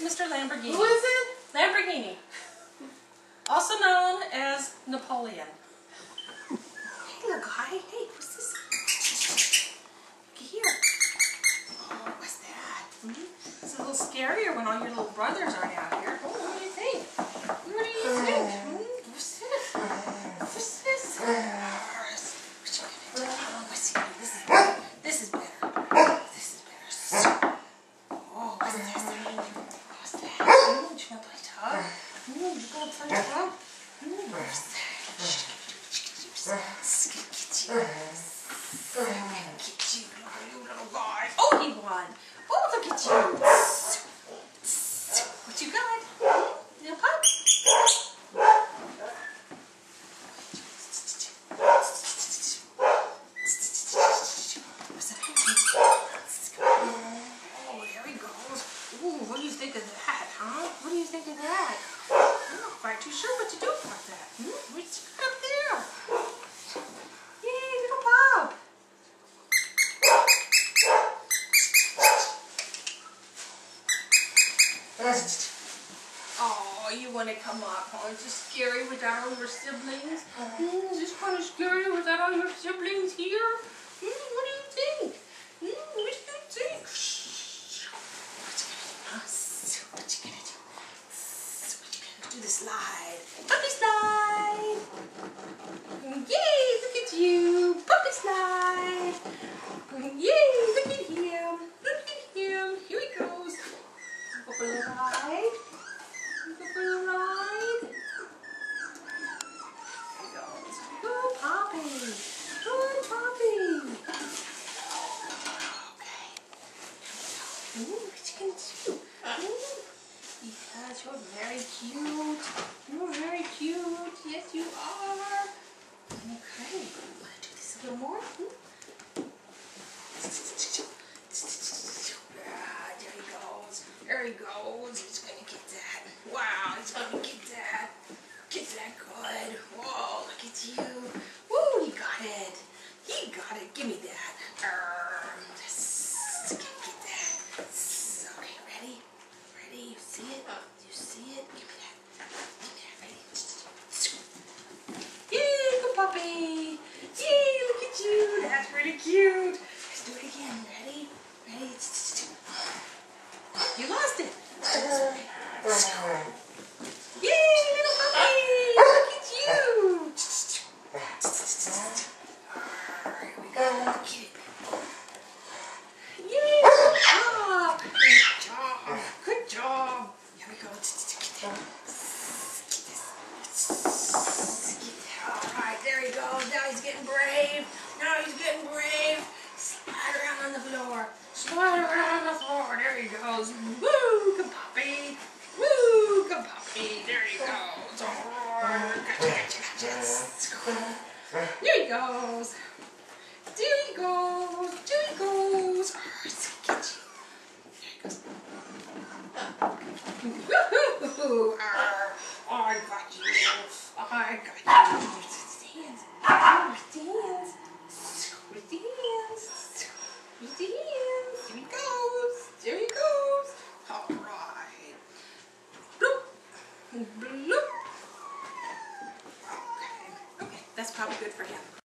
Mr. Lamborghini. Who is it? Lamborghini. Also known as Napoleon. Hey, little guy. Hey, what's this? Look here. Oh, what's that? It's a little scarier when all your little brothers aren't out here. Oh, what do you think? What do you think? What's this? What's this? What you gonna do? Oh, what's he gonna do? This is better. This is better. This is better. Oh, what's this? What's that? Do you want to play tug? You gonna play tug? What's that? Get you, you little guy. Oh, he won. Oh, look at you. What you got? Little pup? What's that? Oh, there he goes. Ooh, what do you think of that, huh? What do you think of that? I'm not quite too sure what to do about that. What's up there? Yay, little Bob. Oh, you want to come up, huh? Is this scary without all your siblings? Is this kind of scary without all your siblings here? What do you think? What do you think? What you gonna do? What you gonna do? Do the slide. Puppy slide. Yay, look at you. Puppy slide. Yay, look at him. Look at him. Here he goes. Go for the ride. Go for the ride. There he goes. Good Poppy. Good Poppy. Okay. What you gonna do? Yes, you're very cute. You're very cute. Yes, you are. Okay. Want to do this a little more? There he goes. There he goes. He's going to get that. Wow, he's going to get that. Get that good. Whoa, look at you. Woo, he got it. He got it. Give me that. Get that. Okay, ready? Ready? You see it? You see it? Give me that. Give me that. Ready? Yay, good puppy. Yay, look at you. That's pretty cute. Let's do it again. Ready? Ready? You lost it. Yay, little puppy. Look at you. Here we go. Get it. Yay, good job. Good job. Good job. Here we go. Get that. Alright, there he goes. Now he's getting brave. Now he's getting brave. Slide around on the floor. Slide around on the floor. There he goes. Woo, good puppy. Woo, good puppy. There he goes. There he goes. There he goes. There he goes. Let's get you. There he goes. Woohoo! I got you. I got you. Dance. Dance. Dance. Dance. There he goes. There he goes. All right. Bloop. Bloop. Okay. Okay. That's probably good for him.